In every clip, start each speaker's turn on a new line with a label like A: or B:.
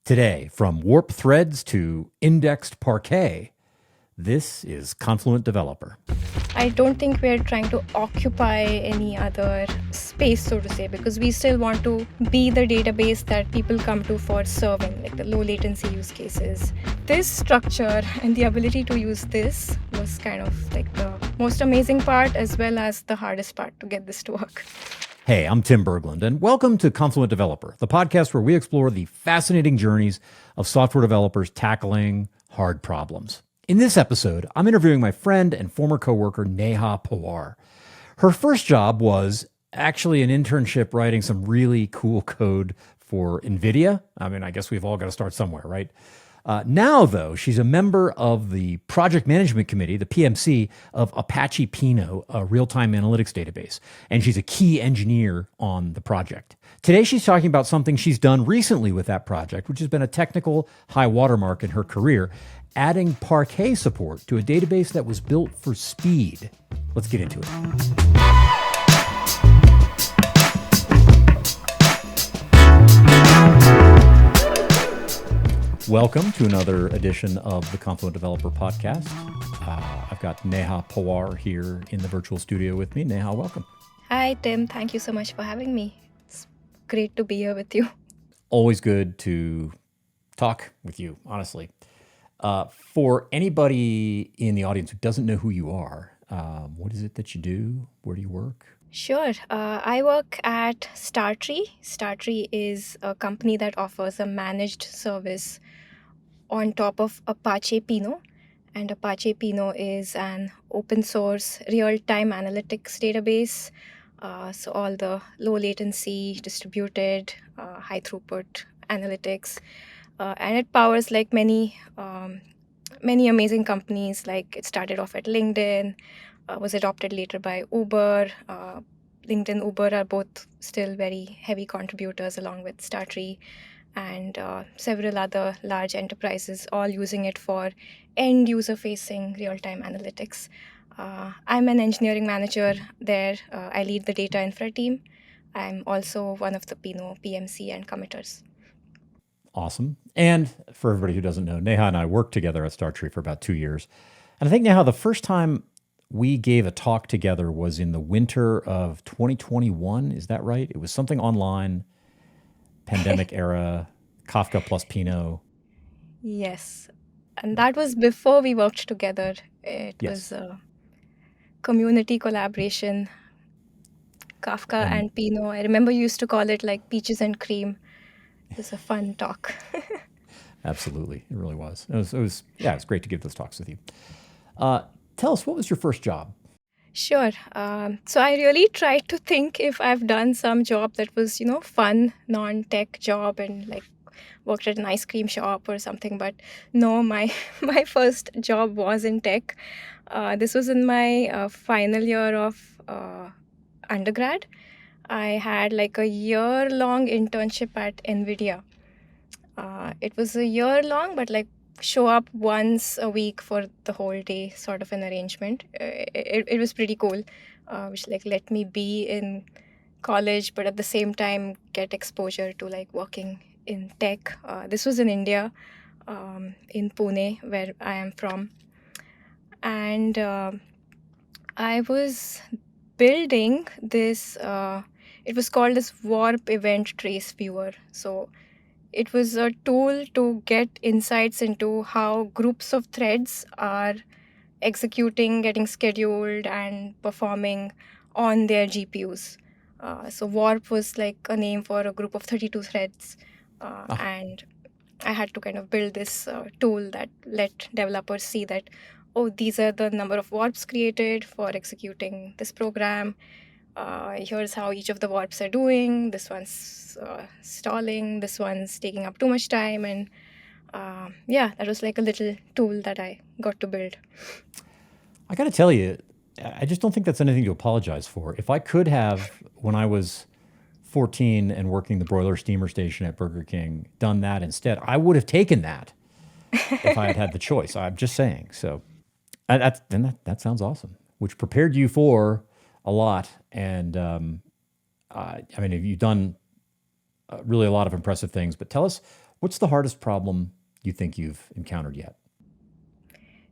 A: Today, from warp threads to indexed Parquet, this is Confluent Developer.
B: I don't think we're trying to occupy any other space, so to say, because we still want to be the database that people come to for serving, like the low latency use cases. This structure and the ability to use this was kind of like the most amazing part as well as the hardest part to get this to work.
A: Hey, I'm Tim Berglund, and welcome to Confluent Developer, the podcast where we explore the fascinating journeys of software developers tackling hard problems. In this episode, I'm interviewing my friend and former coworker, Neha Pawar. Her first job was actually an internship writing some really cool code for NVIDIA. I mean, I guess we've all got to start somewhere, right? Now, though, she's a member of the project management committee, the PMC, of Apache Pinot, a real-time analytics database, and she's a key engineer on the project. Today, she's talking about something she's done recently with that project, which has been a technical high watermark in her career, adding Parquet support to a database that was built for speed. Let's get into it. Welcome to another edition of the Confluent Developer Podcast. I've got Neha Pawar here in the virtual studio with me. Neha, welcome.
B: Hi, Tim. Thank you so much for having me. It's great to be here with you.
A: Always good to talk with you, honestly. For anybody in the audience who doesn't know who you are, what is it that you do? Where do you work?
B: Sure. I work at Startree. Startree is a company that offers a managed service on top of Apache Pinot. And Apache Pinot is an open source real-time analytics database. So all the low latency, distributed, high throughput analytics. And it powers like many amazing companies. Like it started off at LinkedIn, was adopted later by Uber. LinkedIn, Uber are both still very heavy contributors along with Startree and several other large enterprises, all using it for end user facing real-time analytics. I'm an engineering manager there. I lead the data infra team. I'm also one of the Pinot PMC and committers.
A: Awesome. And for everybody who doesn't know, Neha and I worked together at Startree for about 2 years. And I think, Neha, the first time we gave a talk together was in the winter of 2021. Is that right? It was something online, pandemic era, Kafka plus Pinot.
B: Yes. And that was before we worked together. It
A: Yes.
B: was a community collaboration, Kafka and Pinot. I remember you used to call it like peaches and cream. It was a fun talk.
A: Absolutely. It really was. It was great to give those talks with you. Tell us, what was your first job?
B: Sure. So I really tried to think if I've done some job that was, fun, non-tech job and like worked at an ice cream shop or something. But no, my first job was in tech. This was in my final year of undergrad. I had like a year-long internship at NVIDIA. It was a year long, but like show up once a week for the whole day sort of an arrangement. It was pretty cool, which like let me be in college, but at the same time get exposure to like working in tech. This was in India, in Pune, where I am from. And I was building this, it was called this Warp Event Trace Viewer. So it was a tool to get insights into how groups of threads are executing, getting scheduled, and performing on their GPUs. So Warp was like a name for a group of 32 threads. And I had to kind of build this tool that let developers see that, oh, these are the number of warps created for executing this program. Here's how each of the warps are doing. This one's stalling. This one's taking up too much time. And that was like a little tool that I got to build.
A: I got to tell you, I just don't think that's anything to apologize for. If I could have, when I was 14 and working the broiler steamer station at Burger King, done that instead, I would have taken that if I had had the choice. I'm just saying. So that sounds awesome, which prepared you for a lot. And I mean, you've done really a lot of impressive things, but tell us, What's the hardest problem you think you've encountered yet?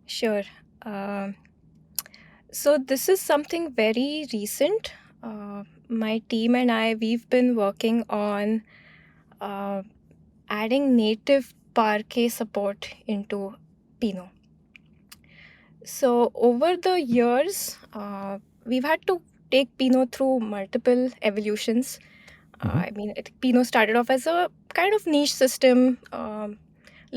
B: Sure. Um so this is something very recent. My team and I, we've been working on uh, adding native Parquet support into Pinot. So over the years, we've had to take Pinot through multiple evolutions. I mean, I think Pinot started off as a kind of niche system,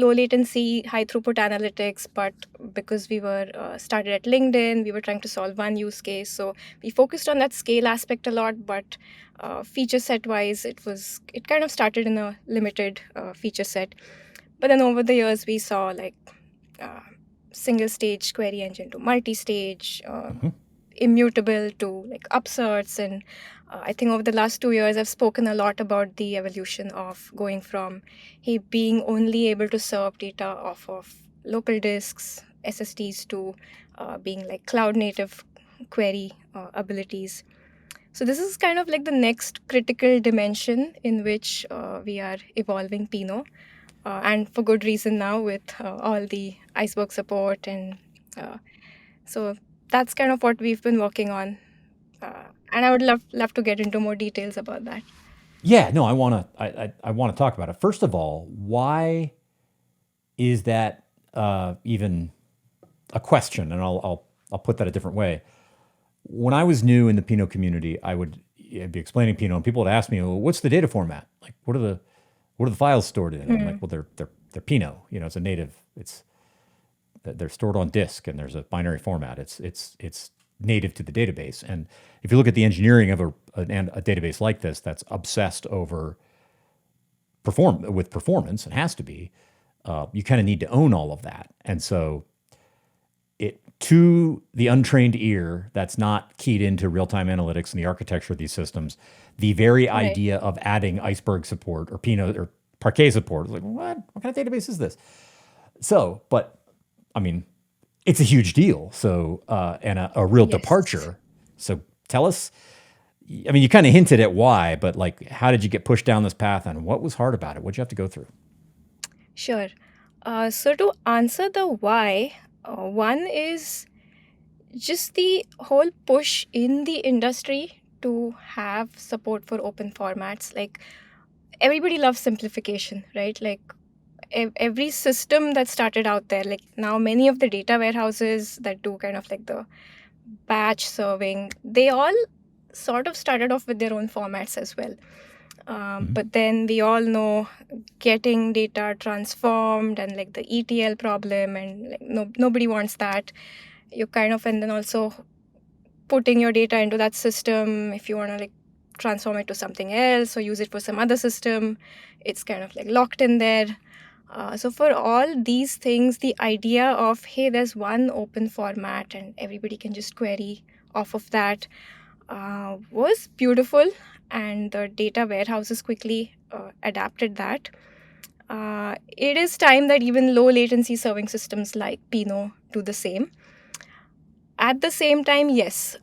B: low latency, high throughput analytics. But because we were started at LinkedIn, we were trying to solve one use case. So we focused on that scale aspect a lot. But feature set wise, it kind of started in a limited feature set. But then over the years, we saw like uh, single stage query engine to multi stage, immutable to like upserts. And I think over the last 2 years, I've spoken a lot about the evolution of going from being only able to serve data off of local disks, SSDs, to being like cloud native query abilities. So this is kind of like the next critical dimension in which we are evolving Pinot, and for good reason now with all the iceberg support. And uh, so that's kind of what we've been working on. And I would love to get into more details about that.
A: Yeah, no, I want to talk about it. First of all, why is that even a question? And I'll put that a different way. When I was new in the Pinot community, I'd be explaining Pinot, and people would ask me, well, "What's the data format? Like, what are the files stored in?" I'm like, "Well, they're Pinot. You know, it's a native. They're stored on disk, and there's a binary format. It's native to the database. And if you look at the engineering of a database like this, that's obsessed over performance, it has to be. You kind of need to own all of that, and so to the untrained ear that's not keyed into real-time analytics and the architecture of these systems, the very
B: Right.
A: idea of adding iceberg support or Pinot or Parquet support, like, what kind of database is this? So, but I mean, it's a huge deal. So, and a real
B: Yes.
A: departure. So tell us, I mean, you kind of hinted at why, but like, how did you get pushed down this path and what was hard about it? What'd you have to go through?
B: Sure. So to answer the why, one is just the whole push in the industry to have support for open formats. Like everybody loves simplification, right? Like every system that started out there, like now many of the data warehouses that do kind of like the batch serving, they all sort of started off with their own formats as well. But then we all know getting data transformed and like the ETL problem, and like nobody wants that. You kind of, and then also putting your data into that system, if you want to like transform it to something else or use it for some other system, it's kind of like locked in there. So for all these things, the idea of, hey, there's one open format and everybody can just query off of that was beautiful. And the data warehouses quickly adapted that. It is time that even low latency serving systems like Pinot do the same. At the same time, yes,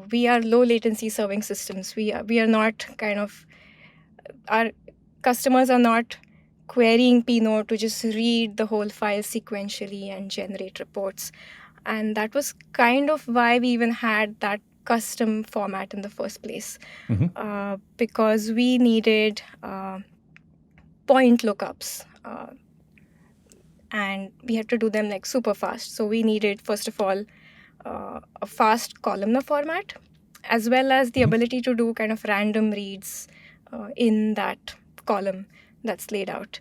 B: we are low latency serving systems. We are not kind of, our customers are not querying Pinot to just read the whole file sequentially and generate reports. And that was kind of why we even had that custom format in the first place, because we needed point lookups. And we had to do them like super fast. So we needed, first of all, a fast columnar format, as well as the ability to do kind of random reads in that column that's laid out.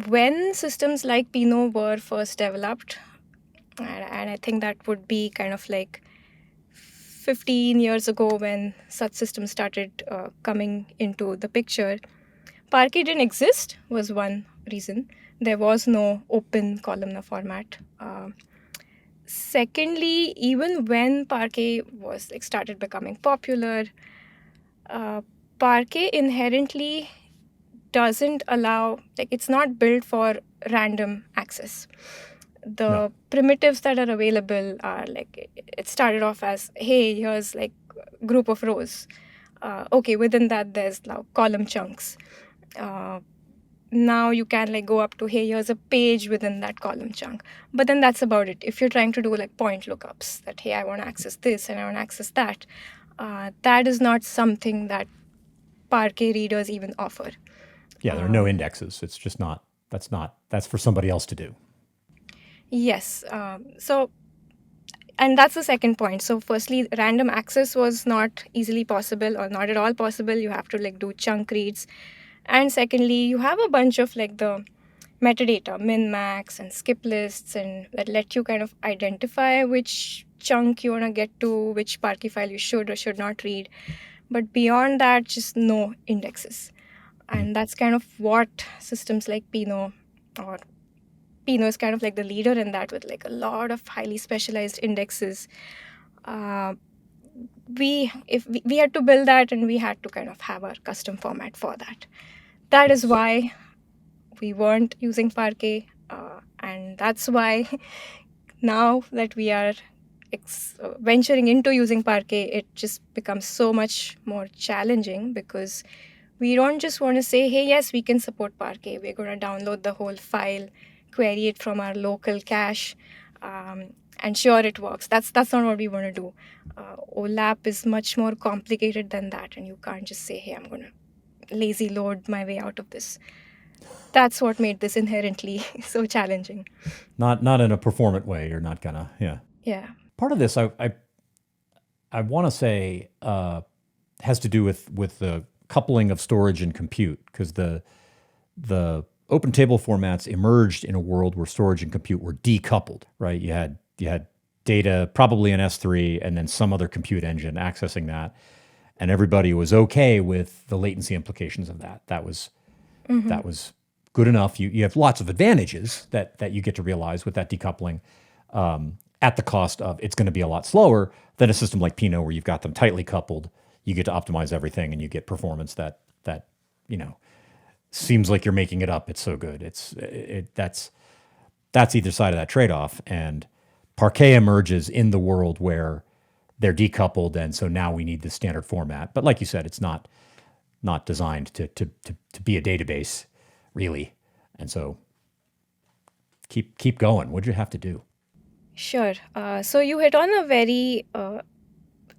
B: When systems like Pinot were first developed, and I think that would be kind of like 15 years ago when such systems started coming into the picture, Parquet didn't exist was one reason. There was no open columnar format. Secondly, even when Parquet was like started becoming popular, Parquet inherently doesn't allow, like it's not built for random access. The primitives that are available are like, it started off as, hey, here's like a group of rows. Okay, within that there's now column chunks. now you can like go up to, hey, here's a page within that column chunk. But then that's about it. If you're trying to do like point lookups, that, hey, I want to access this and I want to access that, that is not something that Parquet readers even offer.
A: Yeah, there are no indexes. It's just not, that's for somebody else to do.
B: Yes. And that's the second point. So firstly, random access was not easily possible or not at all possible. You have to like do chunk reads. And secondly, you have a bunch of like the metadata, min, max, and skip lists, and that let you kind of identify which chunk you want to get to, which Parquet file you should or should not read. But beyond that, just no indexes. And that's kind of what systems like Pinot, or Pinot is kind of like the leader in that, with like a lot of highly specialized indexes. We had to build that, and we had to kind of have our custom format for that. That is why we weren't using Parquet, and that's why now that we are venturing into using Parquet, it just becomes so much more challenging, because we don't just want to say, hey, yes, we can support Parquet. We're going to download the whole file, query it from our local cache, and sure, it works. That's not what we want to do. OLAP is much more complicated than that, and you can't just say, hey, I'm going to lazy load my way out of this. That's what made this inherently so challenging.
A: Not in a performant way. You're not gonna, yeah.
B: Yeah.
A: Part of this, I want to say, has to do with the coupling of storage and compute, because the open table formats emerged in a world where storage and compute were decoupled, right? You had data probably in S3 and then some other compute engine accessing that, and everybody was okay with the latency implications of that. That was good enough. You have lots of advantages that you get to realize with that decoupling, at the cost of it's going to be a lot slower than a system like Pinot, where you've got them tightly coupled. You get to optimize everything, and you get performance that seems like you're making it up. It's so good. That's either side of that trade-off. And Parquet emerges in the world where they're decoupled, and so now we need the standard format. But like you said, it's not designed to be a database, really. And so keep going. What'd you have to do?
B: Sure. So you hit on a very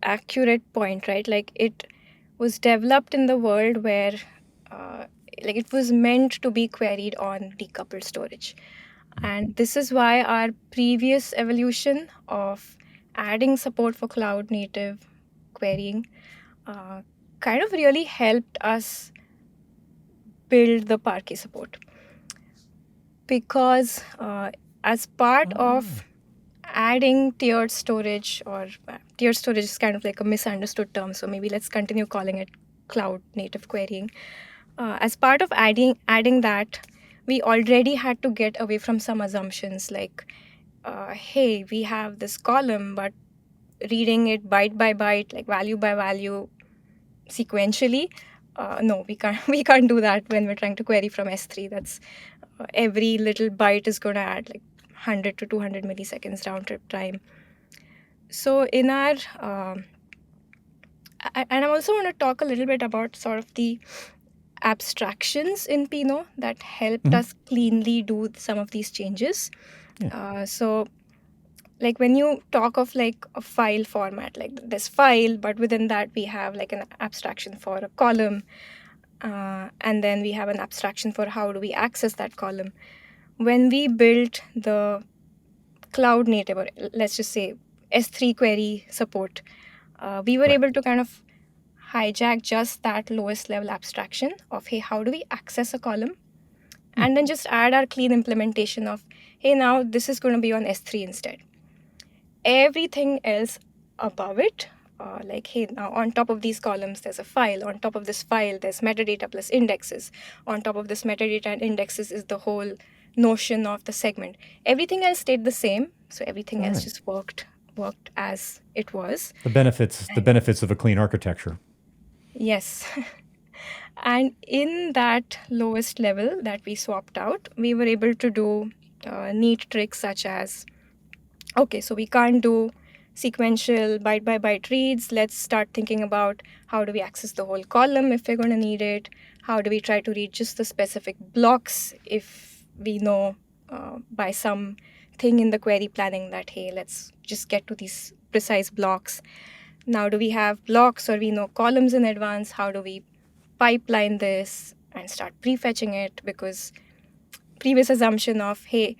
B: accurate point, right? Like, it was developed in the world where like it was meant to be queried on decoupled storage. And this is why our previous evolution of adding support for cloud native querying kind of really helped us build the Parquet support. Because as part of adding tiered storage, or tiered storage is kind of like a misunderstood term, so maybe let's continue calling it cloud native querying. As part of adding that, we already had to get away from some assumptions like, hey, we have this column, but reading it byte by byte, like value by value, sequentially, no, we can't do that when we're trying to query from S3. That's every little byte is going to add like 100 to 200 milliseconds round trip time. So in our and I also want to talk a little bit about sort of the abstractions in Pinot that helped us cleanly do some of these changes. So like when you talk of like a file format, like this file, but within that we have like an abstraction for a column, and then we have an abstraction for how do we access that column. When we built the cloud native, or let's just say S3 query support, we were able to kind of hijack just that lowest level abstraction of, hey, how do we access a column? And then just add our clean implementation of, hey, now this is going to be on S3 instead. Everything else above it, like, hey, now on top of these columns, there's a file. On top of this file, there's metadata plus indexes. On top of this metadata and indexes is the whole notion of the segment. Everything else stayed the same. So everything else just worked as it was.
A: The benefits of a clean architecture.
B: Yes. And in that lowest level that we swapped out, we were able to do neat tricks such as, okay, so we can't do sequential byte by byte reads. Let's start thinking about how do we access the whole column if we're going to need it? How do we try to read just the specific blocks if we know by some thing in the query planning that, hey, let's just get to these precise blocks. Now, do we have blocks or we know columns in advance? How do we pipeline this and start prefetching it? Because previous assumption of, hey,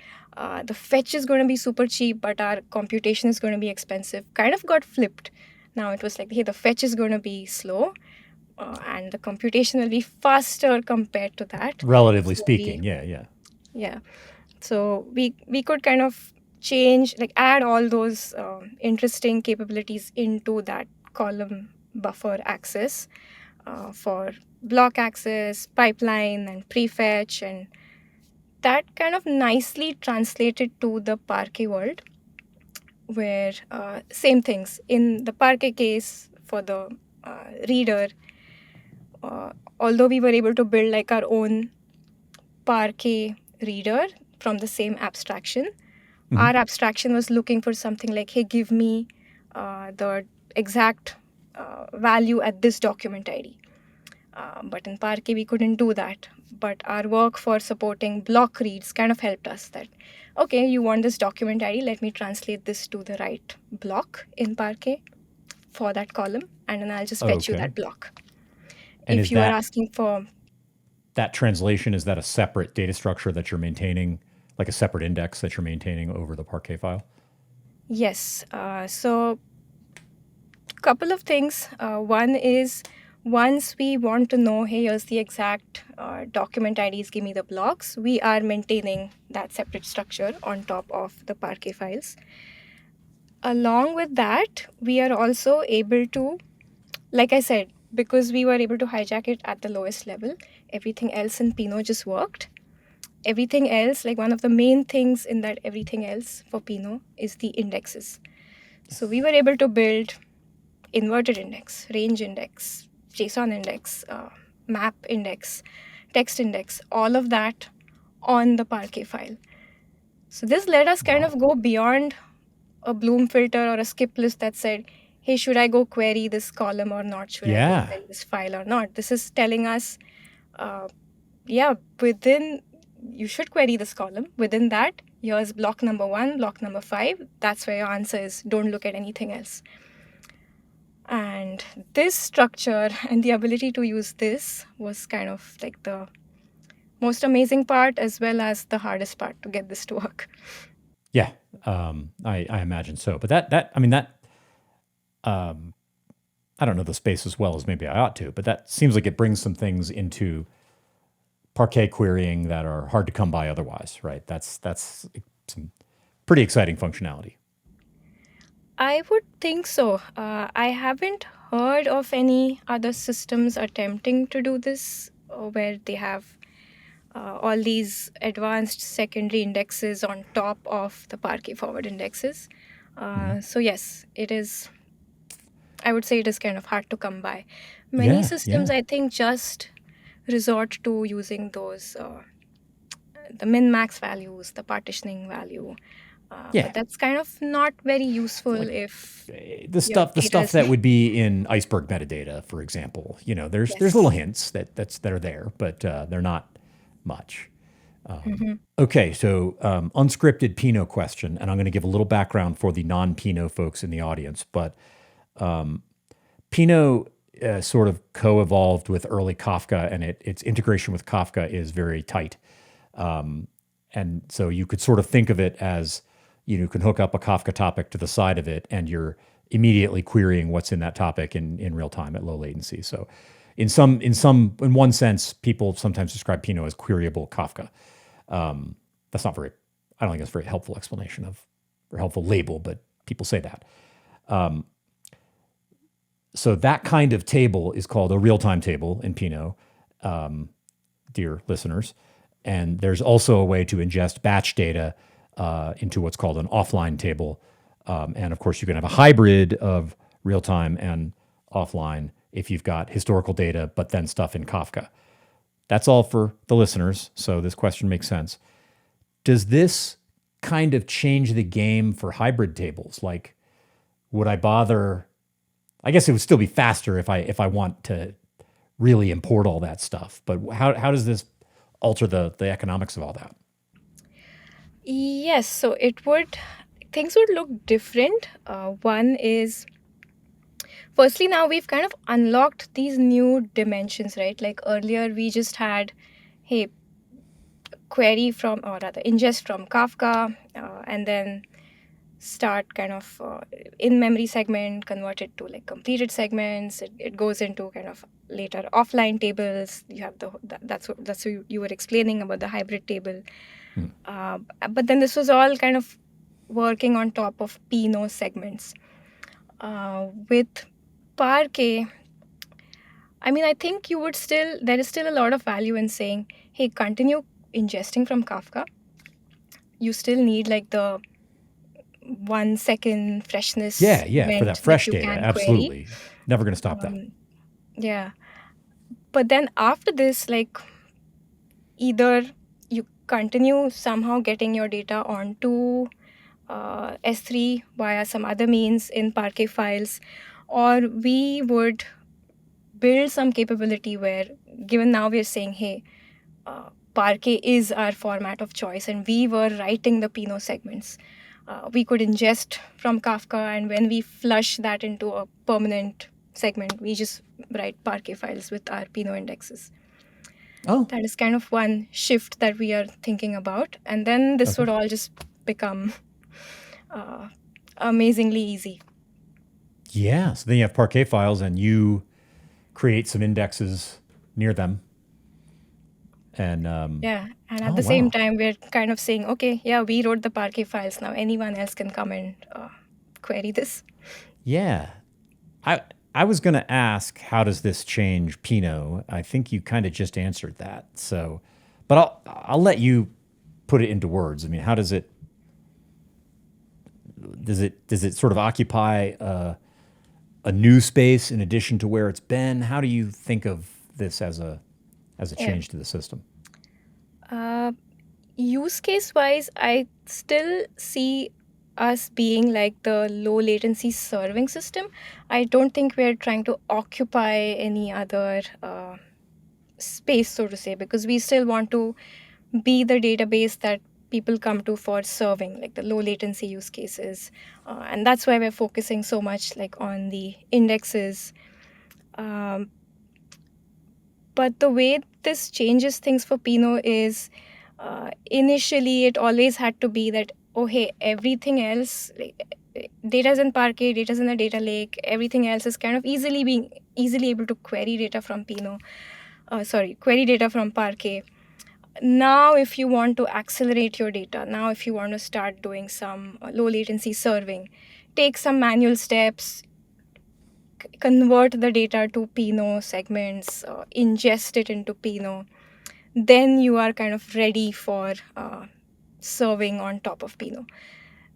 B: the fetch is going to be super cheap, but our computation is going to be expensive, kind of got flipped. Now it was like, hey, the fetch is going to be slow and the computation will be faster compared to that.
A: Relatively
B: So
A: speaking, yeah.
B: So we could kind of change, like add all those interesting capabilities into that column buffer access for block access, pipeline, and prefetch, and that kind of nicely translated to the Parquet world, where same things. In the Parquet case, for the reader, although we were able to build like our own Parquet reader from the same abstraction, our abstraction was looking for something like, hey, give me the exact value at this document ID. But in Parquet, we couldn't do that. But our work for supporting block reads kind of helped us that, okay, you want this document ID, let me translate this to the right block in Parquet for that column, and then I'll just fetch you that block.
A: And
B: if you are asking for...
A: that translation, is that a separate data structure that you're maintaining, like a separate index that you're maintaining over the Parquet file?
B: Yes. So couple of things. One is, once we want to know, hey, here's the exact document IDs, give me the blocks, we are maintaining that separate structure on top of the Parquet files. Along with that, we are also able to, like I said, because we were able to hijack it at the lowest level, everything else in Pinot just worked. Everything else, like one of the main things in that everything else for Pinot is the indexes. So we were able to build inverted index, range index, JSON index, map index, text index, all of that on the Parquet file. So this let us kind of go beyond a Bloom filter or a skip list that said, hey, should I go query this column or not? Should I go query this file or not? This is telling us, within, you should query this column. Within that, here's block number 1, block number 5. That's where your answer is. Don't look at anything else. And this structure and the ability to use this was kind of like the most amazing part, as well as the hardest part to get this to work.
A: Yeah, I imagine so. But I don't know the space as well as maybe I ought to, but that seems like it brings some things into Parquet querying that are hard to come by otherwise, right? That's some pretty exciting functionality.
B: I would think so. I haven't heard of any other systems attempting to do this, where they have all these advanced secondary indexes on top of the Parquet forward indexes. So yes, it is. I would say it is kind of hard to come by. Many systems, I think, just resort to using those the min-max values, the partitioning value. But that's kind of not very useful if
A: the stuff that would be in iceberg metadata, for example. You know, there's little hints that are there, but they're not much. Okay, so unscripted Pinot question, and I'm going to give a little background for the non-Pinot folks in the audience. But Pinot sort of co-evolved with early Kafka, and its integration with Kafka is very tight. And so you could sort of think of it as, you can hook up a Kafka topic to the side of it, and you're immediately querying what's in that topic in real time at low latency. So in one sense, people sometimes describe Pinot as queryable Kafka. That's not very, I don't think that's a very helpful explanation or helpful label, but people say that. So that kind of table is called a real-time table in Pinot, dear listeners. And there's also a way to ingest batch data into what's called an offline table. And of course, you can have a hybrid of real-time and offline if you've got historical data, but then stuff in Kafka. That's all for the listeners, so this question makes sense. Does this kind of change the game for hybrid tables? Like, would I bother? I guess it would still be faster if I want to really import all that stuff. But how does this alter the economics of all that?
B: Yes, so things would look different. One is, firstly, now we've kind of unlocked these new dimensions, right? Like earlier, we just had, hey, query from, or rather, ingest from Kafka, and then start kind of in-memory segment, convert it to like completed segments. It goes into kind of later offline tables. You have that's what you were explaining about the hybrid table. But then this was all kind of working on top of Pinot segments. With Parquet, I mean, I think there is still a lot of value in saying, hey, continue ingesting from Kafka. You still need like the 1 second freshness
A: Yeah, for
B: event
A: that fresh
B: that you
A: data,
B: can
A: absolutely.
B: query.
A: Never going to stop that.
B: Yeah. But then after this, like either you continue somehow getting your data onto S3 via some other means in Parquet files, or we would build some capability where, given now we're saying, hey, Parquet is our format of choice, and we were writing the Pinot segments. We could ingest from Kafka, and when we flush that into a permanent segment, we just write Parquet files with our Pinot indexes.
A: Oh,
B: That is kind of one shift that we are thinking about. And then this would all just become amazingly easy.
A: yeah. So then you have Parquet files, and you create some indexes near them. And
B: Yeah. And at the same time, we're kind of saying, okay, yeah, we wrote the Parquet files. Now anyone else can come and query this.
A: Yeah. I was going to ask, how does this change Pinot? I think you kind of just answered that. So, but I'll let you put it into words. I mean, how does it sort of occupy a new space in addition to where it's been? How do you think of this as a change to the system?
B: Use case wise, I still see us being like the low latency serving system. I don't think we're trying to occupy any other space, so to say, because we still want to be the database that people come to for serving, like the low latency use cases. And that's why we're focusing so much like on the indexes. But the way this changes things for Pinot is, initially it always had to be that, oh hey, everything else, like, data's in Parquet, data's in the data lake, everything else is kind of easily able to query data from query data from Parquet. Now if you want to accelerate your data, now if you want to start doing some low latency serving, take some manual steps, convert the data to Pinot segments, ingest it into Pinot, then you are kind of ready for serving on top of Pinot.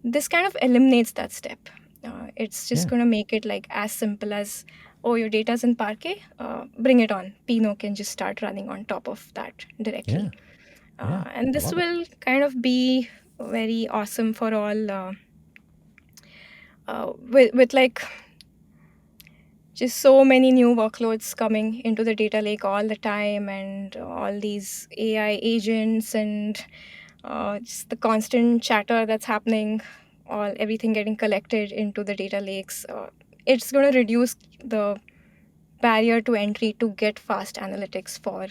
B: This kind of eliminates that step. It's just going to make it like as simple as, oh, your data's in Parquet, bring it on. Pinot can just start running on top of that directly. And this will kind of be very awesome for all, with like just so many new workloads coming into the data lake all the time, and all these AI agents, and just the constant chatter that's happening, everything getting collected into the data lakes. It's going to reduce the barrier to entry to get fast analytics for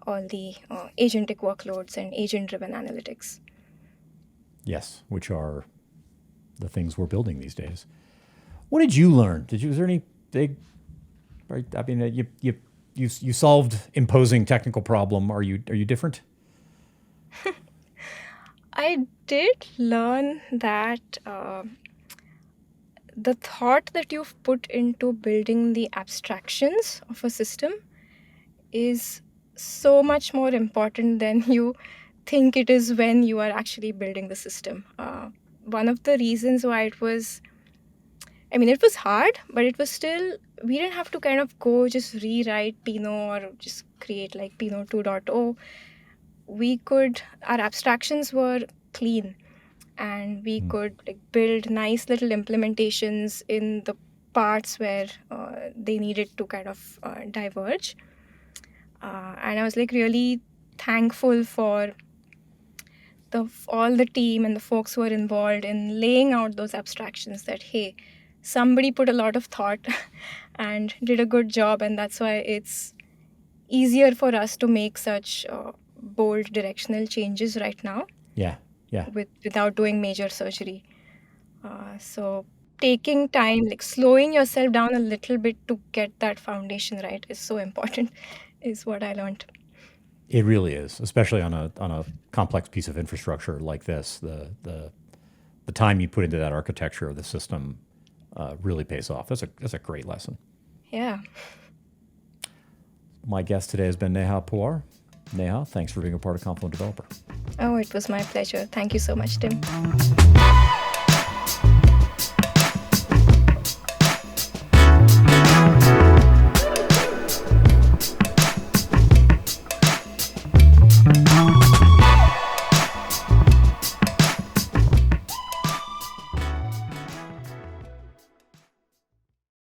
B: all the agentic workloads and agent-driven analytics.
A: Yes, which are the things we're building these days. What did you learn? Was there any big? Right, I mean, you solved imposing technical problem. Are you different?
B: I did learn that the thought that you've put into building the abstractions of a system is so much more important than you think it is when you are actually building the system. One of the reasons why it was hard, but it was still, we didn't have to kind of go just rewrite Pinot or just create like Pinot 2.0. Our abstractions were clean. and we could like build nice little implementations in the parts where they needed to kind of diverge. And I was like really thankful for all the team and the folks who were involved in laying out those abstractions, that hey, somebody put a lot of thought and did a good job, and that's why it's easier for us to make such bold directional changes right now.
A: Yeah.
B: Without doing major surgery. So taking time, like slowing yourself down a little bit to get that foundation right is so important, is what I learned.
A: It really is, especially on a complex piece of infrastructure like this. The time you put into that architecture of the system really pays off. That's a great lesson.
B: Yeah.
A: My guest today has been Neha Pawar. Neha, thanks for being a part of Confluent Developer.
B: Oh, it was my pleasure. Thank you so much, Tim.